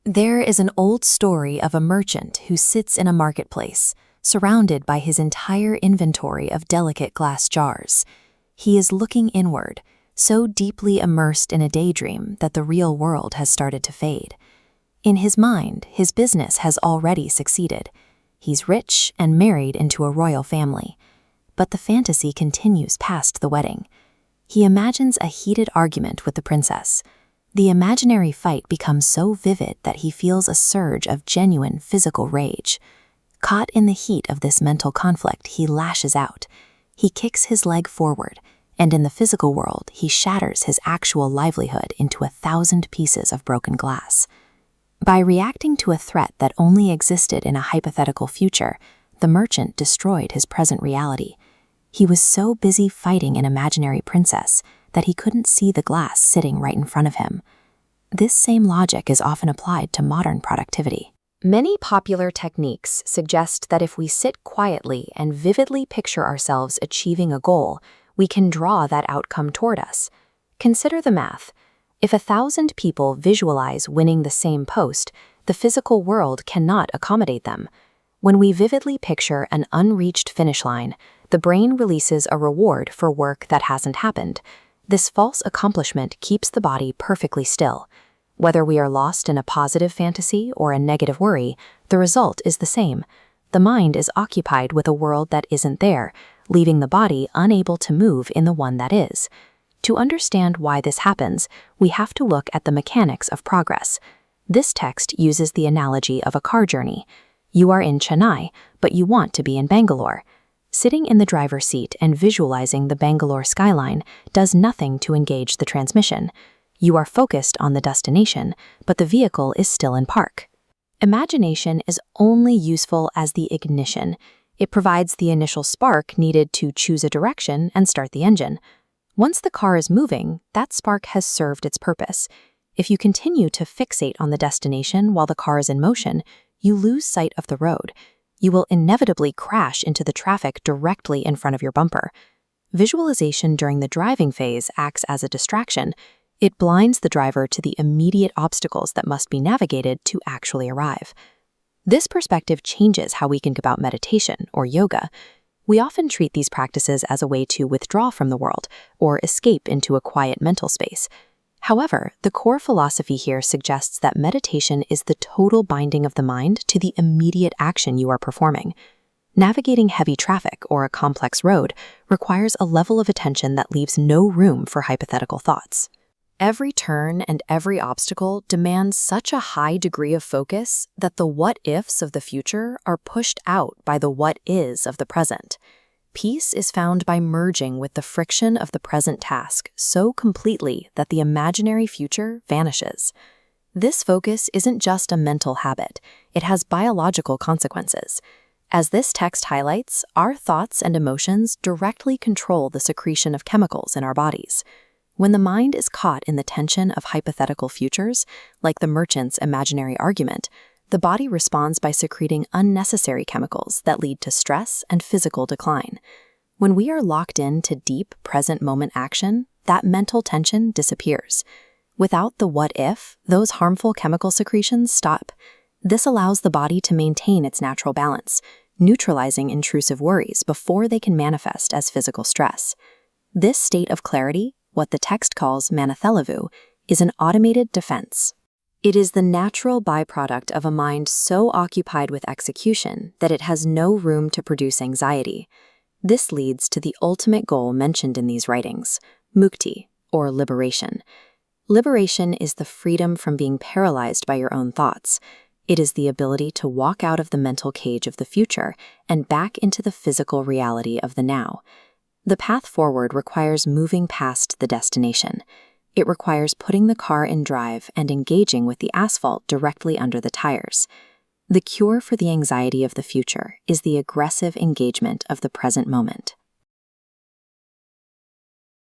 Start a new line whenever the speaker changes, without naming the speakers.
There is an old story of a merchant who sits in a marketplace, surrounded by his entire inventory of delicate glass jars. He is looking inward, so deeply immersed in a daydream that the real world has started to fade. In his mind, his business has already succeeded. He's rich and married into a royal family. But the fantasy continues past the wedding. He imagines a heated argument with the princess. The imaginary fight becomes so vivid that he feels a surge of genuine physical rage. Caught in the heat of this mental conflict, he lashes out. He kicks his leg forward, and in the physical world, he shatters his actual livelihood into 1,000 pieces of broken glass. By reacting to a threat that only existed in a hypothetical future, the merchant destroyed his present reality. He was so busy fighting an imaginary princess that he couldn't see the glass sitting right in front of him. This same logic is often applied to modern productivity. Many popular techniques suggest that if we sit quietly and vividly picture ourselves achieving a goal, we can draw that outcome toward us. Consider the math. If 1,000 people visualize winning the same post, the physical world cannot accommodate them. When we vividly picture an unreached finish line, the brain releases a reward for work that hasn't happened. This false accomplishment keeps the body perfectly still. Whether we are lost in a positive fantasy or a negative worry, the result is the same. The mind is occupied with a world that isn't there, leaving the body unable to move in the one that is. To understand why this happens, we have to look at the mechanics of progress. This text uses the analogy of a car journey. You are in Chennai, but you want to be in Bangalore. Sitting in the driver's seat and visualizing the Bangalore skyline does nothing to engage the transmission. You are focused on the destination, but the vehicle is still in park. Imagination is only useful as the ignition. It provides the initial spark needed to choose a direction and start the engine. Once the car is moving, that spark has served its purpose. If you continue to fixate on the destination while the car is in motion, you lose sight of the road. You will inevitably crash into the traffic directly in front of your bumper. Visualization during the driving phase acts as a distraction. It blinds the driver to the immediate obstacles that must be navigated to actually arrive. This perspective changes how we think about meditation or yoga. We often treat these practices as a way to withdraw from the world or escape into a quiet mental space. However, the core philosophy here suggests that meditation is the total binding of the mind to the immediate action you are performing. Navigating heavy traffic or a complex road requires a level of attention that leaves no room for hypothetical thoughts. Every turn and every obstacle demands such a high degree of focus that the what-ifs of the future are pushed out by the what-is of the present. Peace is found by merging with the friction of the present task so completely that the imaginary future vanishes. This focus isn't just a mental habit, it has biological consequences. As this text highlights, our thoughts and emotions directly control the secretion of chemicals in our bodies. When the mind is caught in the tension of hypothetical futures, like the merchant's imaginary argument, the body responds by secreting unnecessary chemicals that lead to stress and physical decline. When we are locked into deep present moment action, that mental tension disappears. Without the what-if, those harmful chemical secretions stop. This allows the body to maintain its natural balance, neutralizing intrusive worries before they can manifest as physical stress. This state of clarity, what the text calls Manathelavu, is an automated defense. It is the natural byproduct of a mind so occupied with execution that it has no room to produce anxiety. This leads to the ultimate goal mentioned in these writings, mukti, or liberation. Liberation is the freedom from being paralyzed by your own thoughts. It is the ability to walk out of the mental cage of the future and back into the physical reality of the now. The path forward requires moving past the destination. It requires putting the car in drive and engaging with the asphalt directly under the tires. The cure for the anxiety of the future is the aggressive engagement of the present moment.